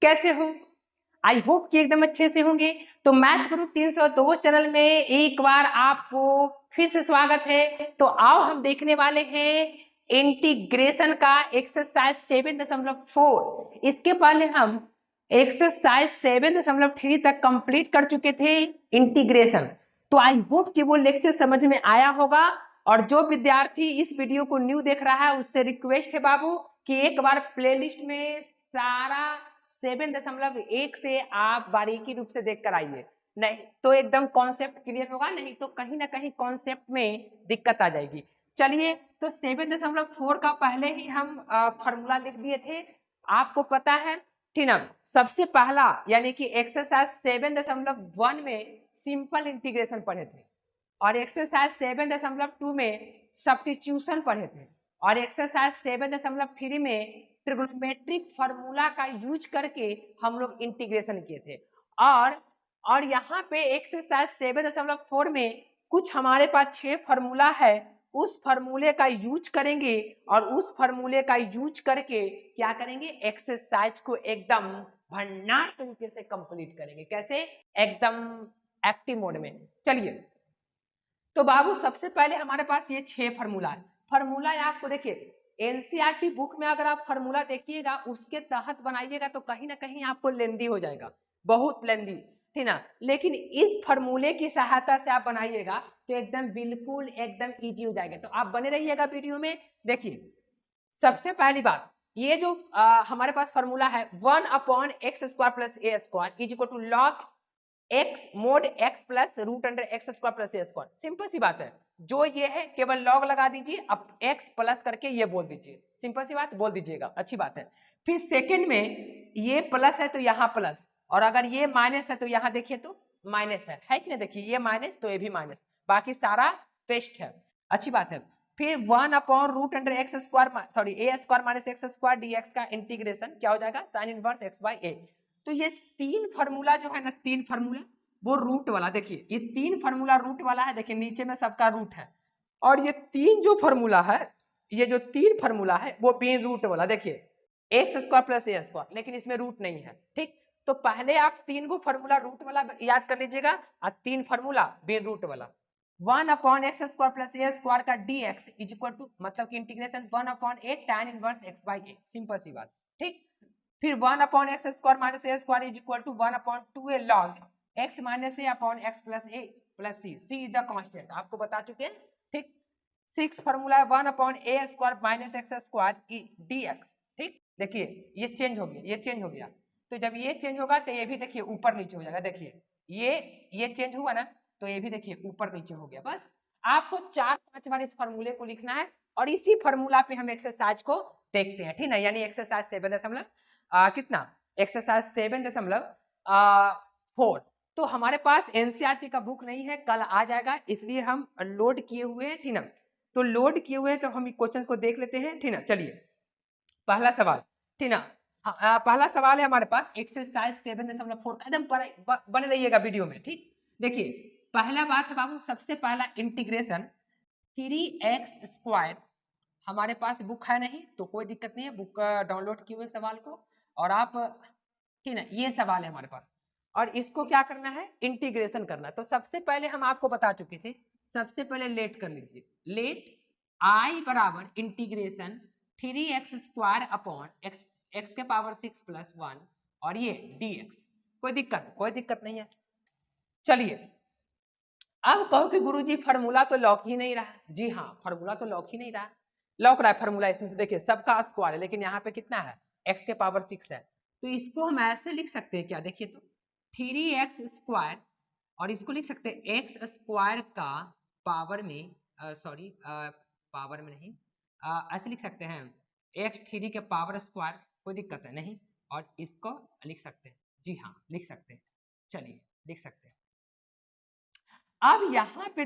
कैसे हो? I hope कि एकदम अच्छे से होंगे। तो मैथ गुरु 302 चैनल में एक बार आपको फिर से स्वागत है। तो आओ हम देखने वाले हैं इंटीग्रेशन का एक्सरसाइज 7.4। इसके पहले हम एक्सरसाइज 7.3 तक कंप्लीट कर चुके थे इंटीग्रेशन। तो आई होप कि वो लेक्चर समझ में आया होगा। और जो विद्यार्थी इस वीडियो को न्यू देख रहा है उससे रिक्वेस्ट है बाबू कि एक बार प्लेलिस्ट में सारा 7.1 से आप बारीकी रूप से देख कर आइए, नहीं तो एकदम कॉन्सेप्ट क्लियर होगा, नहीं तो कहीं ना कहीं कॉन्सेप्ट में दिक्कत आ जाएगी। चलिए, तो 7.4 का पहले ही हम फॉर्मूला लिख दिए थे, आपको पता है ठीक ना। सबसे पहला यानी कि एक्सरसाइज 7.1 में सिंपल इंटीग्रेशन पढ़े थे, और एक्सरसाइज 7.2 में सब्स्टिट्यूशन पढ़े थे, और एक्सरसाइज 7.3 में ट्रिग्नोमेट्रिक फार्मूला का यूज करके हम लोग इंटीग्रेशन किए थे। और यहाँ पे एक्सरसाइज 7.4 में कुछ हमारे पास 6 फार्मूला है, उस फार्मूले का यूज करेंगे, और उस फार्मूले का यूज करके क्या करेंगे, एक्सरसाइज को एकदम भंडार तरीके से कंप्लीट करेंगे। कैसे? एकदम एक्टिव मोड में। चलिए, तो बाबू सबसे पहले हमारे पास ये 6 फार्मूला है। फार्मूला आपको देखिए एनसीईआरटी बुक में अगर आप फार्मूला देखिएगा उसके तहत बनाइएगा तो कहीं ना कहीं आपको लेंदी हो जाएगा, बहुत लेंदी, ठीक ना। लेकिन इस फार्मूले की सहायता से आप बनाइएगा तो एकदम बिल्कुल एकदम इजी हो जाएगा। तो आप बने रहिएगा वीडियो में। देखिए, सबसे पहली बात, ये जो हमारे पास फार्मूला है 1/x² + a² is equal to log x mod x plus root under x square plus a square. Simple सी बात है, जो ये है केवल लॉग लगा दीजिए, अब x प्लस करके ये बोल दीजिए, सिंपल सी बात बोल दीजिएगा, अच्छी बात है। फिर सेकंड में ये प्लस है तो यहाँ प्लस, और अगर ये माइनस है तो यहाँ देखिए तो माइनस है कि नहीं। देखिए ये माइनस तो ये भी माइनस, बाकी सारा पेस्ट है, अच्छी बात है। फिर 1/रूट under x square sorry a² - x² dx का इंटीग्रेशन क्या हो जाएगा, साइन इनवर्स x/a। तो ये 3 फार्मूला जो है ना, 3 फार्मूला वो रूट वाला, देखिए ये 3 फार्मूला रूट वाला है, देखिए नीचे में सबका रूट है। और ये 3 जो फार्मूला है, ये जो 3 फार्मूला है वो बिन रूट वाला, देखिए x² + a², लेकिन इसमें रूट नहीं है, ठीक। तो पहले आप 3 को फार्मूला रूट वाला याद कर लीजिएगा, और 3 फार्मूला बिन रूट वाला। 1/x² + a² का dx इज इक्वल टू मतलब कि integration 1/a tan inverse x/a, simple सी बात, ठीक। फिर 1/x² - a² is equal to 1/2a log x - a/x + a + c, c is the constant, आपको बता चुके हैं, ठीक। 6 फार्मूला है 1/a² - x² dx, ठीक। देखिए ये चेंज हो गया, ये चेंज हो गया, तो जब ये चेंज होगा तो ये भी देखिए ऊपर नीचे हो जाएगा। देखिए ये चेंज हुआ ना, तो ये भी देखिए ऊपर नीचे हो गया। बस आपको 4-5 बार इस फार्मूले को लिखना है, और इसी फार्मूला पे हम एक्सरसाइज को देखते हैं, ठीक ना। यानी एक्सरसाइज 7 कितना, एक्सरसाइज 7.4। तो हमारे पास एनसीईआरटी का बुक नहीं है, कल आ जाएगा, इसलिए हम लोड किए हुए हैं, ठीक ना। तो लोड किए हुए हैं तो हम क्वेश्चन को देख लेते हैं, ठीक ना। चलिए, पहला सवाल, ठीक ना। पहला सवाल है हमारे पास एक्सरसाइज 7.4, एकदम बने रहिएगा वीडियो में, ठीक। देखिए पहला बात है बाबू, सबसे पहला इंटीग्रेशन 3x² हमारे पास बुक है नहीं तो कोई दिक्कत नहीं है, बुक डाउनलोड किए हुए सवाल को, और आप ठीक ना, ये सवाल है हमारे पास, और इसको क्या करना है, इंटीग्रेशन करना है। तो सबसे पहले हम आपको बता चुके थे, सबसे पहले लेट कर लीजिए, लेट I बराबर इंटीग्रेशन 3x² अपॉन x⁻6 + 1 और ये dx। कोई दिक्कत नहीं है। चलिए, अब कहो कि गुरुजी फार्मूला तो लॉक ही नहीं रहा। जी हाँ, फार्मूला तो लॉक ही नहीं रहा, लॉक रहा है फार्मूला इसमें से, देखिए सबका स्क्वायर है, लेकिन यहाँ पे कितना है, x⁻6 है। तो इसको हम ऐसे लिख सकते हैं क्या, देखिए तो 3x², और इसको लिख सकते हैं x² का पावर में सॉरी पावर में नहीं, ऐसे लिख सकते हैं x3 के पावर स्क्वायर, कोई दिक्कत है नहीं, और इसको लिख सकते हैं, जी हाँ लिख सकते हैं, चलिए लिख सकते हैं। अब यहाँ पे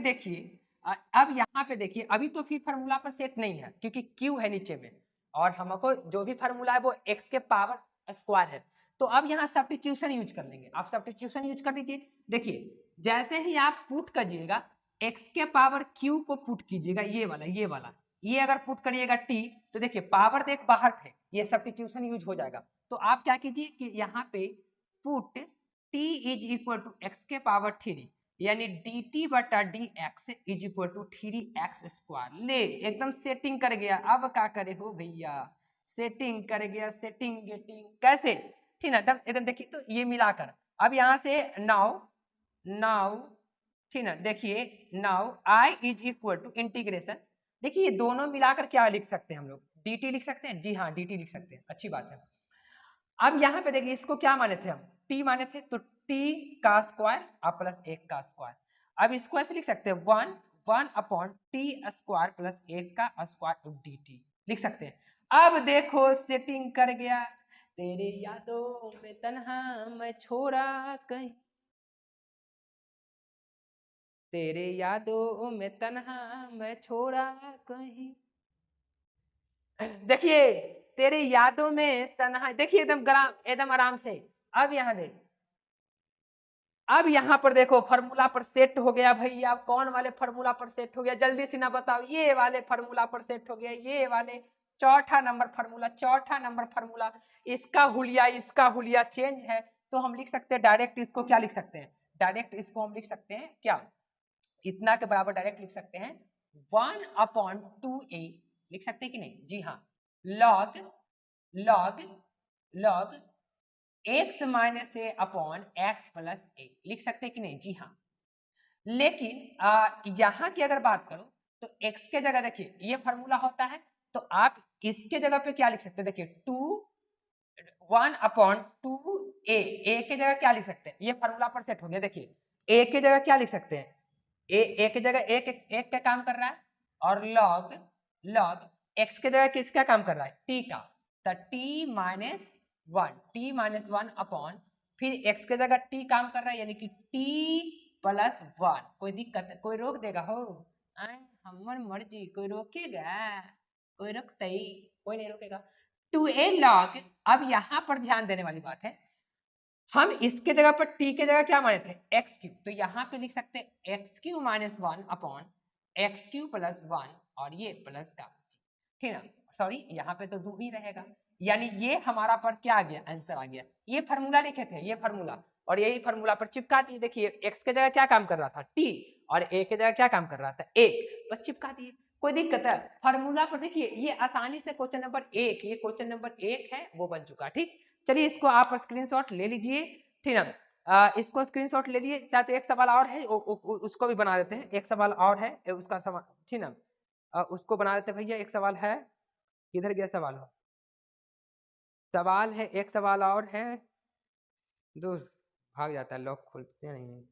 देखिए, अभी तो फिर फार्मूला पर सेट नहीं है क्योंकि Q है नीचे में, और हमको जो भी फार्मूला है वो x के पावर स्क्वायर है। तो अब यहाँ सब्स्टिट्यूशन यूज कर लेंगे, आप सब्स्टिट्यूशन यूज कर लीजिए। देखिए जैसे ही आप पुट करिएगा x के पावर Q को पुट कीजिएगा, ये वाला ये अगर पुट करिएगा t, तो देखिए पावर देख बाहर थे, ये सब्स्टिट्यूशन यूज हो जाएगा। तो आप क्या कीजिए कि यहाँ पे put t is equal to x के पावर 3 यानी dt बटा dx is equal to 3x square. ले एकदम सेटिंग कर गया। अब क्या करे हो भैया, सेटिंग कर गया, सेटिंग गेटिंग कैसे, ठीक है एकदम देखिए। तो ये मिलाकर अब यहाँ से नाउ नाउ ठीक है देखिए, now i is equal to integration, देखिए ये दोनों मिलाकर क्या लिख सकते हैं हम लोग, dt लिख सकते हैं। जी हाँ dt लिख सकते हैं, अच्छी बात है। अब यहाँ पे देखिए इसको क्या माने थे हम, t माने थे, तो t का स्क्वायर और प्लस 1 का स्क्वायर। अब इसको ऐसे लिख सकते हैं 1 अपॉन t स्क्वायर प्लस 1 का स्क्वायर dt लिख सकते हैं। अब देखो सेटिंग कर गया, तेरे यादों में तन्हा मैं छोड़ा कहीं, तेरे यादों में तन्हा मैं छोड़ा कहीं, देखिए तेरे यादों में तन्हा, देखिए एकदम आराम से। अब यहाँ देख, अब यहाँ पर देखो फार्मूला पर सेट हो गया भैया। कौन वाले फार्मूला पर सेट हो गया, जल्दी से ना बताओ, ये वाले फार्मूला पर सेट हो गया, ये वाले चौथा नंबर फार्मूला। इसका हुलिया चेंज है, तो हम लिख सकते हैं डायरेक्ट इसको क्या लिख सकते हैं, डायरेक्ट इसको हम लिख सकते हैं क्या, इतना के बराबर डायरेक्ट लिख सकते हैं 1/2a लिख सकते हैं कि नहीं, जी हाँ, log x माइनस ए अपॉन एक्स प्लस ए लिख सकते हैं कि नहीं, जी हाँ। लेकिन यहाँ की अगर बात करो तो x के जगह देखिए ये फार्मूला होता है, तो आप इसके जगह पे क्या लिख सकते हैं, देखिए 1/2a, a के जगह क्या लिख सकते हैं, ये फार्मूला पर सेट हो गया। देखिए a के जगह क्या लिख सकते हैं, a के जगह एक का काम कर रहा है, और log x के जगह किसका काम कर रहा है, t का, तो t-1 अपॉन फिर x के जगह t काम कर रहा है, यानी कि t+1। कोई दिक्कत है, कोई रोक देगा हो, हमर मर्जी, कोई रोकेगा, कोई रोकते ही कोई नहीं रोकेगा। 2a log, अब यहाँ पर ध्यान देने वाली बात है, हम इसके जगह पर t के जगह क्या माने थे, x3, तो यहाँ पे लिख सकते हैं x3 - 1 अपॉन x3 + 1 और ये प्लस का ठीक है, सॉरी यहाँ पे तो 2 ही रहेगा, यानी ये हमारा पर क्या आ गया, आंसर आ गया। ये फार्मूला लिखे थे, ये फार्मूला, और यही फार्मूला पर चिपका दिए। देखिए x के जगह क्या काम कर रहा था, t, और a के जगह क्या काम कर रहा था, 1, बस चिपका दिए। कोई दिक्कत है फार्मूला पर, देखिए ये आसानी से क्वेश्चन नंबर 1, ये क्वेश्चन नंबर 1 है वो बन चुका। ठीक, चलिए इसको आप स्क्रीनशॉट ले लीजिए, ठीक है, इसको स्क्रीनशॉट ले लिए। चाहे तो एक सवाल और है उसको भी बना देते हैं, एक सवाल और है उसका सवाल, ठीक है, उसको बना देते भैया। एक सवाल है, किधर गया सवाल, हो सवाल है, एक सवाल और है, दूर भाग जाता है, लॉक खोलते नहीं।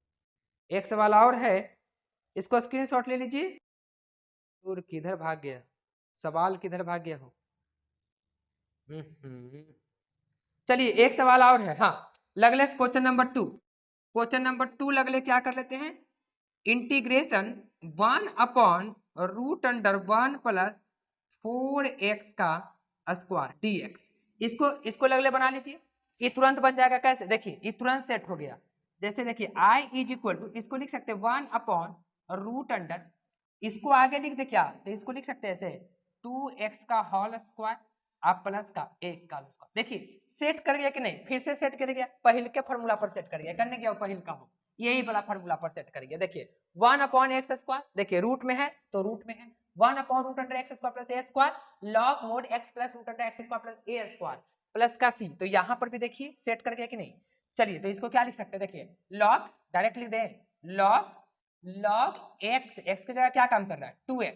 एक सवाल और है, इसको स्क्रीनशॉट ले लीजिए। दूर किधर भाग गया सवाल, किधर भाग गया हो। चलिए एक सवाल और है, हाँ लगले क्वेश्चन नंबर 2, क्वेश्चन नंबर 2 लगले क्या कर लेते हैं, इंटीग्रेशन 1/√1 + 4x का स्क्वायर dx, इसको लगले बना लीजिए, ये तुरंत बन जाएगा। कैसे, देखिए ये तुरंत सेट हो गया। जैसे देखिए i इज इक्वल टू, इसको लिख सकते हैं 1/√, इसको आगे लिख दे क्या, तो इसको लिख सकते हैं ऐसे 2x का होल स्क्वायर आप प्लस का 1 का स्क्वायर। देखिए सेट कर गया कि नहीं, फिर से सेट कर गया, पहले के फार्मूला पर सेट कर गया, करने गया पहले का हो, यही वाला फार्मूला पर सेट कर गया। देखिए 1/x², देखिए रूट में है तो रूट में है, 1/√x² + a² log mod x + √x² + a² plus का c, तो यहाँ पर भी देखिए सेट कर गया कि नहीं। चलिए तो इसको क्या लिख सकते हैं, देखिए log, डायरेक्ट लिख दे, log x की जगह क्या काम कर रहा है, 2x,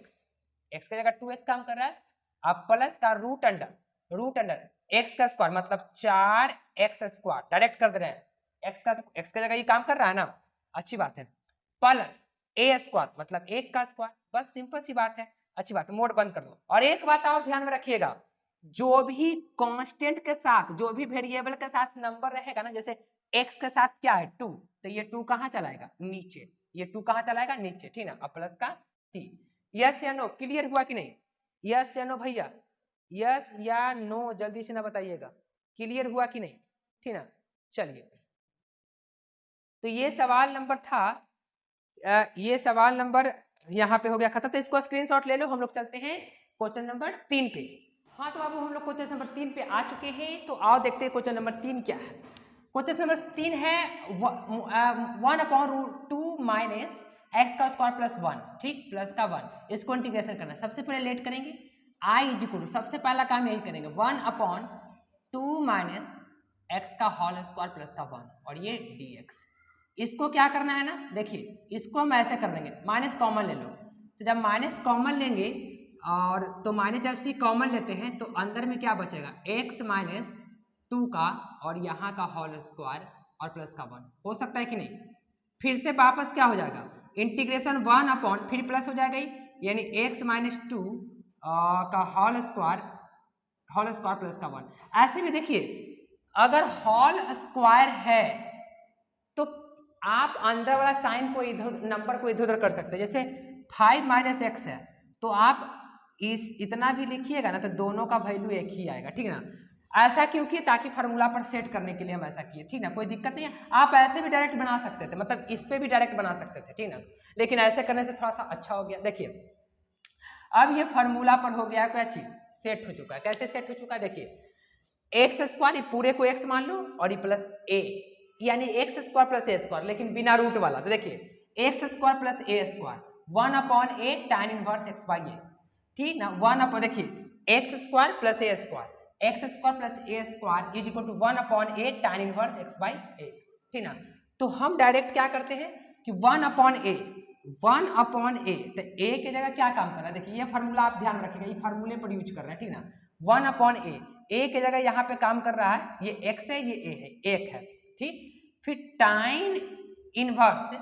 x की जगह 2x काम कर रहा है, अब प्लस का √अंडर x का स्क्वायर मतलब 4x², डायरेक्ट कर दे रहे हैं, x की जगह ये काम कर रहा है ना, अच्छी बात है, प्लस a² मतलब 1 का स्क्वायर, बस सिंपल सी बात है, अच्छी बात है, मोड बंद कर दो। और एक बात और ध्यान में रखिएगा, जो भी कांस्टेंट के साथ, जो भी वेरिएबल के साथ नंबर रहेगा ना, जैसे x के साथ क्या है 2, तो ये 2 कहाँ चलाएगा, नीचे, ये 2 कहाँ चलाएगा, नीचे, ठीक ना, अब प्लस का c। यस या नो, क्लियर हुआ कि नहीं, यस या नो भैया, यस या नो जल्दी से ना बताइएगा, क्लियर हुआ कि नहीं, ठीक ना। चलिए तो ये सवाल नंबर था, ये सवाल नंबर यहाँ पे हो गया खत्म, तो इसको स्क्रीनशॉट ले लो। हम लोग चलते हैं क्वेश्चन नंबर 3 पे। हाँ तो अब हम लोग क्वेश्चन नंबर 3 पे आ चुके हैं, तो आओ देखते हैं क्वेश्चन नंबर 3 क्या है। क्वेश्चन नंबर 3 है 1/√2 माइनस एक्स का स्क्वायर प्लस 1, ठीक, प्लस का 1, इसको इंटीग्रेशन करना है। सबसे पहले लेट करेंगे आई इज इक्वल टू, सबसे पहला काम यही करेंगे 1/2 माइनस एक्स का होल स्क्वायर प्लस का 1 और ये dx। इसको क्या करना है ना, देखिए इसको हम ऐसे कर देंगे, माइनस कॉमन ले लो। तो जब माइनस कॉमन लेंगे और तो माइनस जब सी कॉमन लेते हैं तो अंदर में क्या बचेगा, x माइनस 2 का और यहाँ का होल स्क्वायर और प्लस का 1, हो सकता है कि नहीं। फिर से वापस क्या हो जाएगा, इंटीग्रेशन 1 अपॉन फिर प्लस हो जाएगा, यानी x माइनस 2 का होल स्क्वायर प्लस का 1। ऐसे भी देखिए अगर होल स्क्वायर है तो आप अंदर वाला साइन को इधर, नंबर को इधर उधर कर सकते हैं। जैसे 5 माइनस एक्स है तो आप इतना भी लिखिएगा ना तो दोनों का वैल्यू एक ही आएगा, ठीक ना। ऐसा क्यों किए, ताकि फार्मूला पर सेट करने के लिए हम ऐसा किए, ठीक ना, कोई दिक्कत नहीं है। आप ऐसे भी डायरेक्ट बना सकते थे, मतलब इस पे भी डायरेक्ट बना सकते थे, ठीक ना, लेकिन ऐसे करने से थोड़ा सा अच्छा हो गया। देखिए अब ये फार्मूला पर हो गया क्या चीज, सेट हो चुका है। कैसे सेट हो चुका है, देखिए एक्स स्क्वायर, पूरे को एक्स मान लो और ये प्लस ए, यानी x square plus a square, लेकिन बिना रूट वाला। तो देखिए x square plus a square 1/a tan inverse x by a, ठीक ना, 1 देखिए x square plus a square, x square plus a square is equal to 1/a tan inverse x by a, ठीक ना। तो हम डायरेक्ट क्या करते हैं कि 1/a तो a की जगह क्या काम कर रहा है, देखिए ये फार्मूला आप ध्यान रखिएगा, ये फार्मूले पर यूज कर रहे हैं, ठीक ना। 1/a की जगह यहाँ पे काम कर रहा है, ये x है ये a है, एक है, ठीक। फिर टाइन इनवर्स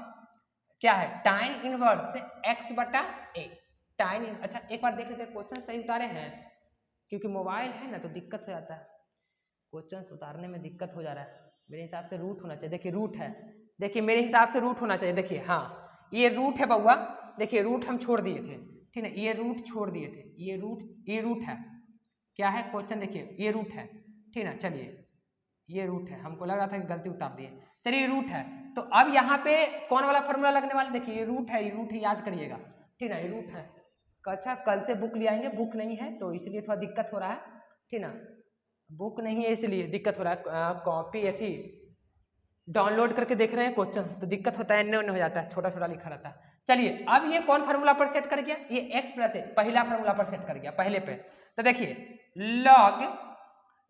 क्या है, टाइन इनवर्स x बटा a, टाइन, अच्छा एक बार देख लेते हैं क्वेश्चन सही उतारे हैं, क्योंकि मोबाइल है ना तो दिक्कत हो जाता है, क्वेश्चन उतारने में दिक्कत हो जा रहा है। मेरे हिसाब से रूट होना चाहिए, देखिए रूट है, देखिए मेरे हिसाब से रूट होना चाहिए, देखिए हाँ ये रूट है बउआ, देखिए रूट हम छोड़ दिए थे, ठीक है, ये रूट छोड़ दिए थे, ये रूट है, क्या है क्वेश्चन, देखिए ये रूट है, ठीक है। चलिए ये रूट है, हमको लग रहा था कि गलती उतार दिए, चलिए ये रूट है। तो अब यहाँ पे कौन वाला फॉर्मूला लगने वाला, देखिए ये रूट है, याद करिएगा, ठीक ना, ये रूट है। अच्छा कल से बुक ले आएंगे, बुक नहीं है तो इसलिए थोड़ा दिक्कत हो रहा है, ठीक ना, बुक नहीं है इसलिए दिक्कत हो रहा है। कॉपी थी डाउनलोड करके देख रहे हैं क्वेश्चन तो दिक्कत होता है, एन्ने हो जाता है, छोटा छोटा लिखा रहता है। चलिए अब ये कौन फार्मूला पर सेट कर गया, ये x प्लस ए पहला फार्मूला पर सेट कर गया, पहले पे। तो देखिए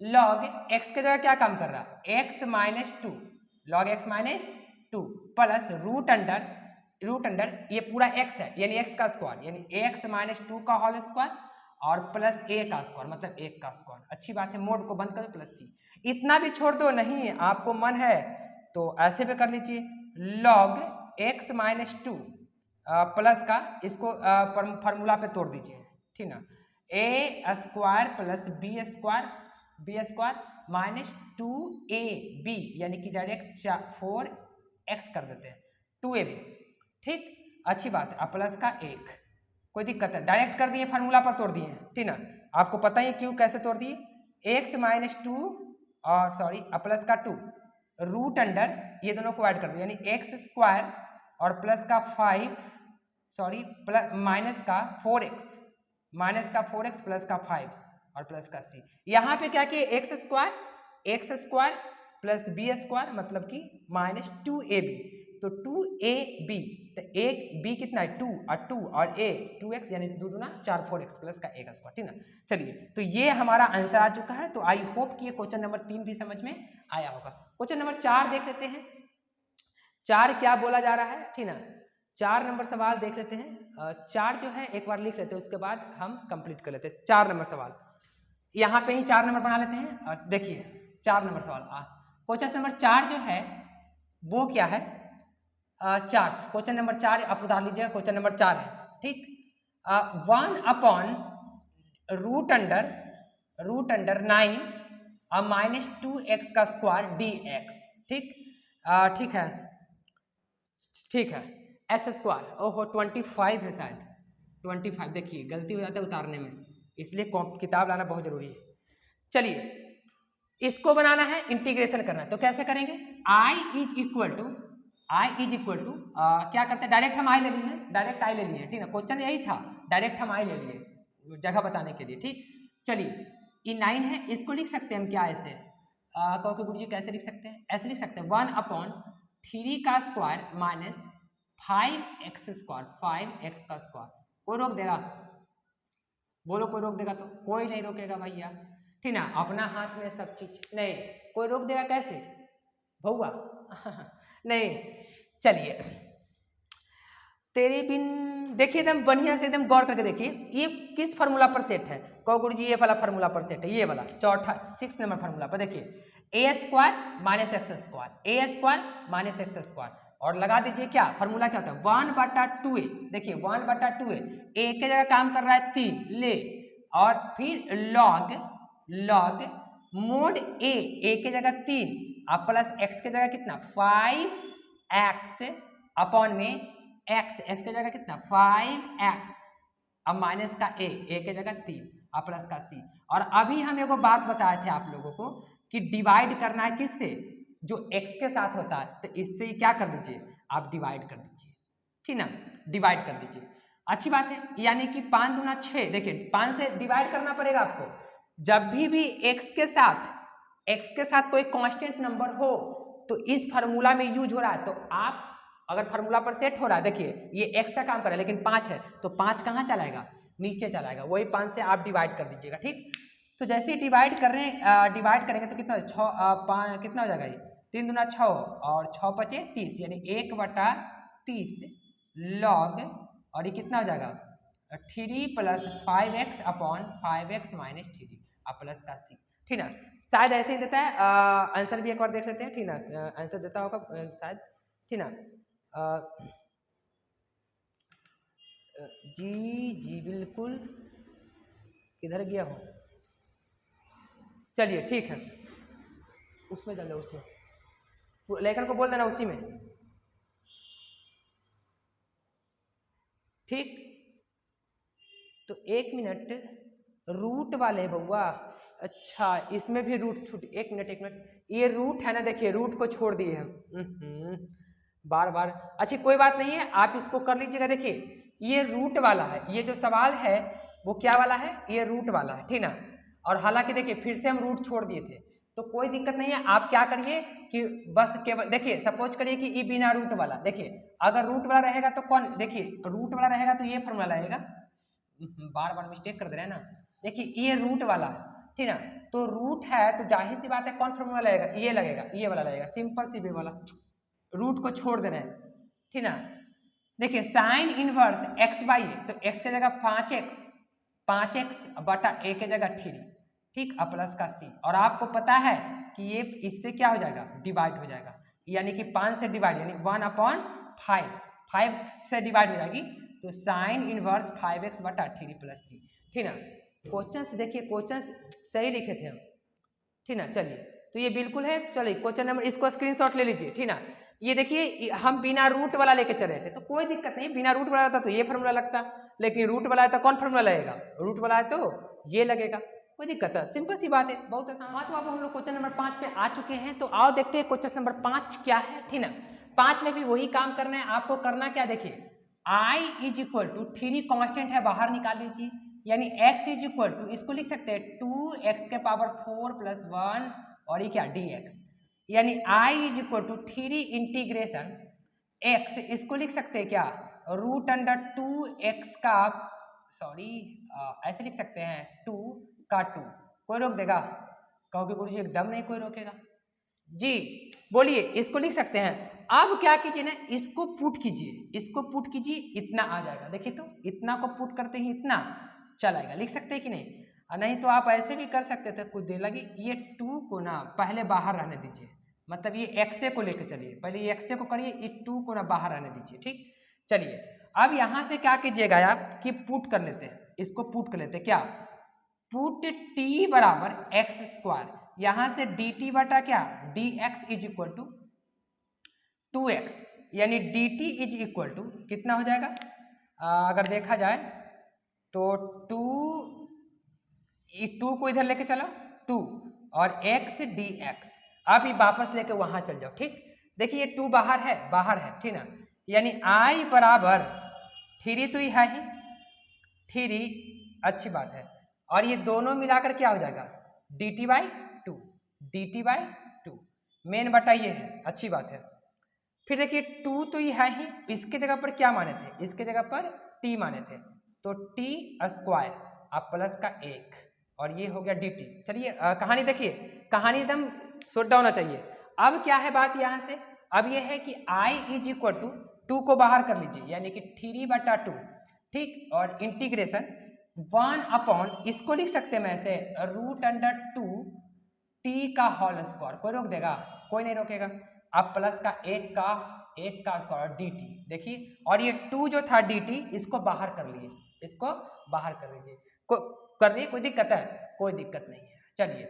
log x के जगह क्या काम कर रहा है, x minus 2, log x minus 2 plus root under ये पूरा x है यानी x का स्क्वायर, यानी x माइनस 2 का होल स्क्वायर और प्लस a का स्क्वायर, मतलब 1 का स्क्वायर। अच्छी बात है, मोड को बंद कर दो, प्लस c, इतना भी छोड़ दो, नहीं आपको मन है तो ऐसे पे कर लीजिए, log x माइनस 2 प्लस का इसको फार्मूला पे तोड़ दीजिए, ठीक ना, a square plus b square minus 2ab, यानी कि डायरेक्ट 4x कर देते हैं, 2ab, ठीक, अच्छी बात है। प्लस का 1, कोई दिक्कत है, डायरेक्ट कर दिए, फार्मूला पर तोड़ दिए, ठीक ना। आपको पता ही क्यों कैसे तोड़ दिए, x माइनस 2 और सॉरी प्लस का 2 रूट अंडर ये दोनों को ऐड कर दो, यानी एक्स स्क्वायर और प्लस का 5 सॉरी प्लस माइनस का 4x प्लस का 5 और प्लस का c। यहाँ पे क्या किए, x square plus b square मतलब कि माइनस 2ab, तो 2ab, तो एक b कितना है 2 और a 2x यानी 2 दूना 4 4x प्लस का a का स्क्वायर, ठीक ना। चलिए तो ये हमारा आंसर आ चुका है। तो आई होप कि ये क्वेश्चन नंबर 3 भी समझ में आया होगा। क्वेश्चन नंबर 4 देख लेते हैं, 4 क्या बोला जा रहा है, ठीक ना। 4 नंबर सवाल देख लेते हैं। 4 जो है एक बार लिख लेते हैं, उसके बाद हम कंप्लीट कर लेते हैं। 4 नंबर सवाल यहाँ पे ही 4 नंबर बना लेते हैं और देखिए 4 नंबर सवाल क्वेश्चन नंबर 4 जो है वो क्या है, 4 क्वेश्चन नंबर 4 आप उतार लीजिएगा, क्वेश्चन नंबर 4 है, ठीक। 1/√अंडर 9 माइनस 2x का स्क्वायर dx, ठीक है, एक्स स्क्वायर, ओहो 25 है शायद, 25, देखिए गलती हो जाता है उतारने में, इसलिए किताब लाना बहुत जरूरी है। चलिए इसको बनाना है, इंटीग्रेशन करना है, तो कैसे करेंगे, i इज इक्वल टू क्या करते हैं, डायरेक्ट हम i ले लिए, ठीक ना, क्वेश्चन यही था, डायरेक्ट हम i ले लिए जगह बचाने के लिए, ठीक। चलिए ये 9 है, इसको लिख सकते हैं हम क्या ऐसे, कहो कि गुरु जी कैसे लिख सकते हैं, ऐसे लिख सकते हैं 1/3 का square minus 5x square, 5x का स्क्वायर। कोई रोक देगा? बोलो कोई रोक देगा? तो कोई नहीं रोकेगा भैया, ठीक ना, अपना हाथ में सब चीज, नहीं कोई रोक देगा कैसे भौआ नहीं। चलिए तेरे बिन, देखिए एकदम बढ़िया से एकदम गौर करके देखिए, ये किस फार्मूला पर सेट है, कहो गुरु जी ये वाला फार्मूला पर सेट है, ये वाला चौथा 6 नंबर फार्मूला पर। देखिए ए स्क्वायर माइनस एक्स स्क्वायर, ए स्क्वायर माइनस एक्स स्क्वायर, और लगा दीजिए क्या फार्मूला क्या होता है 1/2a। देखिए 1/2a, ए के जगह काम कर रहा है 3 ले, और फिर लॉग मोड ए के जगह 3 अब प्लस एक्स के जगह कितना 5x अपॉन में एक्स के जगह कितना 5x, अब माइनस का ए के जगह 3 और प्लस का c। और अभी हम एगो बात बताए थे आप लोगों को कि डिवाइड करना है किससे, जो x के साथ होता है, तो इससे क्या कर दीजिए आप डिवाइड कर दीजिए, ठीक ना, डिवाइड कर दीजिए। अच्छी बात है, यानी कि 5 दूना 6, देखिए 5 से डिवाइड करना पड़ेगा आपको। जब भी x के साथ कोई कांस्टेंट नंबर हो तो इस फार्मूला में यूज हो रहा है, तो आप अगर फार्मूला पर सेट हो रहा है, देखिए ये x का काम कर रहा है लेकिन 5 है, तो 5 कहाँ चलाएगा, नीचे चलाएगा, वही 5 से आप डिवाइड कर दीजिएगा, ठीक। तो जैसे ही डिवाइड डिवाइड करेंगे तो कितना 6 कितना हो जाएगा, ये 3 दूना 6 और 6 बचे 30, यानी 1/30 लॉग, और ये कितना हो जाएगा 3 plus 5x upon 5x minus 3 और प्लस का c, ठीक ना। शायद ऐसे ही देता है, आंसर भी एक बार देख लेते हैं, ठीक ना, आंसर देता होगा शायद, ठीक ना। जी बिल्कुल, किधर गया हो, चलिए ठीक है, उसमें चल जाओ, उसमें लेखन को बोल देना उसी में, ठीक। तो 1 मिनट, रूट वाले बउआ, अच्छा इसमें भी रूट छूट, 1 मिनट, ये रूट है ना, देखिए रूट को छोड़ दिए हम बार बार, अच्छी कोई बात नहीं है, आप इसको कर लीजिएगा। देखिए ये रूट वाला है, ये जो सवाल है वो क्या वाला है, ये रूट वाला है, ठीक ना। और हालांकि देखिए फिर से हम रूट छोड़ दिए थे, तो कोई दिक्कत नहीं है, आप क्या करिए कि बस केवल देखिए सपोज करिए कि ये बिना रूट वाला, देखिए अगर रूट वाला रहेगा तो कौन, देखिए रूट वाला रहेगा तो ये फॉर्मूला रहेगा, बार बार मिस्टेक कर दे रहे हैं ना, देखिए ये रूट वाला है, ठीक ना, तो रूट है तो जाहिर सी बात है कौन फॉर्मूला लगेगा, ये लगेगा, ये वाला लगेगा, सिंपल सी वे वाला, रूट को छोड़ दे रहे हैं, ठीक ना। देखिए साइन इनवर्स एक्स बाई ए, तो एक्स के जगह 5x बटा ए के जगह 3, ठीक, और प्लस का c, और आपको पता है कि ये इससे क्या हो जाएगा डिवाइड हो जाएगा, यानी कि 5 से डिवाइड, यानी 1/5, 5 से डिवाइड हो जाएगी, तो साइन इनवर्स 5x बटा 3 प्लस c, ठीक ना। क्वेश्चन देखिए, क्वेश्चन सही लिखे थे हम, ठीक ना। चलिए तो ये बिल्कुल है, चलिए क्वेश्चन नंबर, इसको स्क्रीनशॉट ले लीजिए, ठीक ना। ये देखिए हम बिना रूट वाला लेके चल रहे थे, तो कोई दिक्कत नहीं, बिना रूट वाला था तो ये फार्मूला लगता, लेकिन रूट वाला है तो कौन फार्मूला लगेगा, रूट वाला है तो ये लगेगा, कोई दिक्कत है, सिंपल सी बात है, बहुत आसान। हाँ तो अब हम लोग क्वेश्चन नंबर 5 पे आ चुके हैं, तो आओ देखते हैं क्वेश्चन नंबर 5 क्या है, ठीक ना। 5 में भी वही काम करना है, आपको करना क्या, देखिए i is equal to 3 constant है, बाहर निकाल लीजिए, यानी x इज इक्वल टू, इसको लिख सकते हैं 2x के पावर 4 प्लस 1 और ये क्या dx, यानी i is equal to 3 integration x, इसको लिख सकते हैं क्या रूट अंडर 2x का, सॉरी ऐसे लिख सकते हैं 2 का 2, कोई रोक देगा, कहोगे गुरुजी एकदम नहीं कोई रोकेगा जी, बोलिए, इसको लिख सकते हैं। अब क्या कीजिए ना, इसको पुट कीजिए, इसको पुट कीजिए, इतना आ जाएगा, देखिए तो इतना को पुट करते ही इतना चलाएगा, लिख सकते हैं कि नहीं, और नहीं तो आप ऐसे भी कर सकते थे, कुछ देर लगी, ये 2 को ना पहले बाहर रहने दीजिए, मतलब ये एक्से को लेकर चलिए, पहले ये एक्से को करिए, ये 2 को ना बाहर रहने दीजिए, ठीक। चलिए अब यहाँ से क्या कीजिएगा आप कि पुट कर लेते हैं, इसको पुट कर लेते हैं, क्या पुट t बराबर एक्स स्क्वायर, यहां से dt बटा क्या dx is equal to 2x, यानी dt इज इक्वल टू कितना हो जाएगा, अगर देखा जाए तो 2 को इधर लेके चलो 2 और x dx, आप ये वापस लेके वहां चल जाओ, ठीक। देखिए ये 2 बाहर है, ठीक ना, यानी i बराबर 3 तो ही है ही 3, अच्छी बात है, और ये दोनों मिलाकर क्या हो जाएगा dt/2, dt/2 मेन बटा ये है, अच्छी बात है। फिर देखिए 2 तो ये है ही, इसके जगह पर क्या माने थे, इसके जगह पर t माने थे, तो t स्क्वायर अब प्लस का 1 और ये हो गया dt। चलिए कहानी देखिए, कहानी एकदम शॉर्ट डाउन होना चाहिए। अब क्या है बात यहाँ से, अब ये है कि i इज इक्वल टू 2 को बाहर कर लीजिए, यानी कि 3/2, ठीक, और इंटीग्रेशन 1 इसको लिख सकते हैं मैं ऐसे √2 t का होल स्क्वायर। कोई रोक देगा? कोई नहीं रोकेगा। अब प्लस का 1 का स्क्वायर dt, देखिए, और ये 2 जो था dt इसको बाहर कर लिए, इसको बाहर कर लीजिए, कर लिए, कोई दिक्कत है? कोई दिक्कत नहीं है। चलिए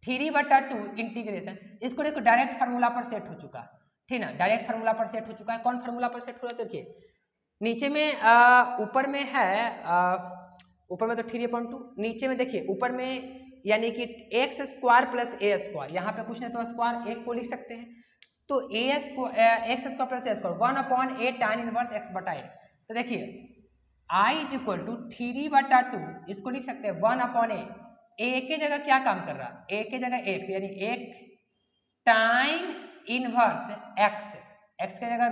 3/2 इंटीग्रेशन, इसको देखो डायरेक्ट फार्मूला पर सेट हो चुका है, ठीक ना, डायरेक्ट फार्मूला पर सेट हो चुका है। कौन फार्मूला पर सेट हो रहा है? देखिए नीचे में ऊपर में है, ऊपर में तो 3/2, नीचे में देखिए ऊपर में यानी कि x square plus a square, यहाँ पे कुछ नहीं तो स्क्वायर 1 को लिख सकते हैं, तो x square plus a square 1/a tan inverse x बटा a। तो देखिए i इज इक्वल टू 3/2, इसको लिख सकते हैं 1/a, a के जगह क्या काम कर रहा है, a के जगह 1, यानी 1 tan इनवर्स x के जगह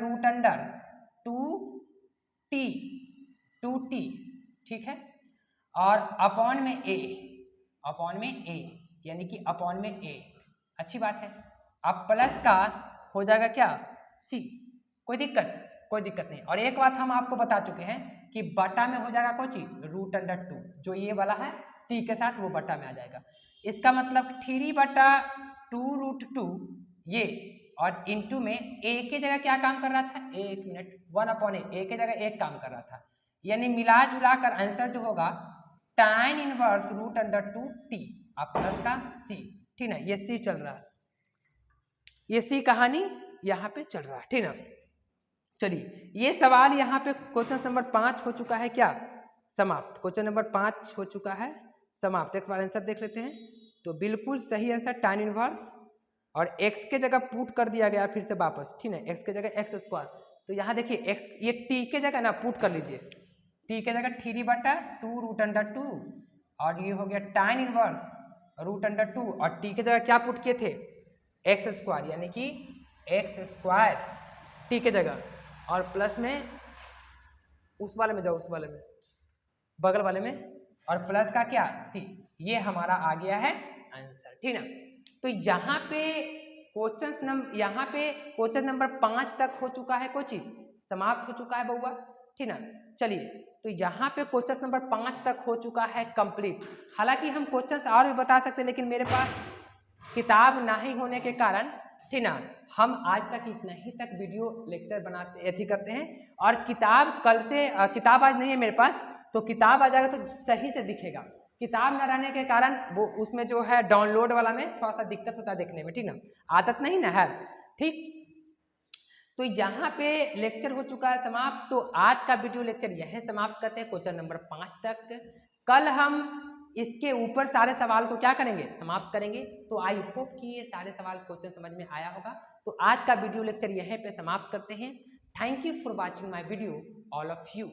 √2t, ठीक है, और अपॉन में a, यानी कि अपॉन में a, अच्छी बात है। अब प्लस का हो जाएगा क्या, c, कोई दिक्कत नहीं। और एक बात हम आपको बता चुके हैं कि बटा में हो जाएगा कोई चीज √2, जो ये वाला है t के साथ वो बटा में आ जाएगा। इसका मतलब 3/2 ये, और इंटू में a के जगह क्या काम कर रहा था, 1 मिनट, 1/a के जगह 1 काम कर रहा था, यानी मिला जुला कर आंसर जो होगा tan इनवर्स √2t अब प्लस का c, ठीक ना, ये c चल रहा है, ये c कहानी यहाँ पे चल रहा है, ठीक ना। चलिए ये सवाल यहाँ पे क्वेश्चन नंबर 5 हो चुका है क्या, समाप्त। क्वेश्चन नंबर 5 हो चुका है समाप्त। एक बार आंसर देख लेते हैं, तो बिल्कुल सही आंसर tan इनवर्स, और x के जगह पुट कर दिया गया फिर से वापस, ठीक है, x के जगह x स्क्वायर, तो यहाँ देखिए x, ये t के जगह ना पुट कर लीजिए, t के जगह 3/2 √2, और ये हो गया tan इनवर्स √2, और t के जगह क्या पुट किए थे, x स्क्वायर, यानी कि x स्क्वायर t के जगह, और प्लस में उस वाले में जाओ, उस वाले में, बगल वाले में, और प्लस का क्या c, ये हमारा आ गया है आंसर, ठीक ना। तो यहाँ पे क्वेश्चन नंबर 5 तक हो चुका है, कोई चीज समाप्त हो चुका है बउआ, ठीक ना। चलिए तो यहाँ पे क्वेश्चन नंबर 5 तक हो चुका है कंप्लीट। हालांकि हम क्वेश्चंस और भी बता सकते हैं, लेकिन मेरे पास किताब नहीं होने के कारण, ठीक ना, हम आज तक इतना ही तक वीडियो लेक्चर बनाते ऐसी करते हैं। और किताब कल से, किताब आज नहीं है मेरे पास, तो किताब आ जाएगा तो सही से दिखेगा। किताब न रहने के कारण वो उसमें जो है डाउनलोड वाला में थोड़ा सा दिक्कत होता है देखने में, ठीक ना, आदत नहीं ना है, ठीक। तो यहाँ पे लेक्चर हो चुका है समाप्त। तो आज का वीडियो लेक्चर यह समाप्त करते हैं क्वेश्चन नंबर 5 तक। कल हम इसके ऊपर सारे सवाल को क्या करेंगे, समाप्त करेंगे। तो आई होप कि ये सारे सवाल क्वेश्चन समझ में आया होगा। तो आज का वीडियो लेक्चर यहीं पे समाप्त करते हैं। Thank you for watching my video all of you.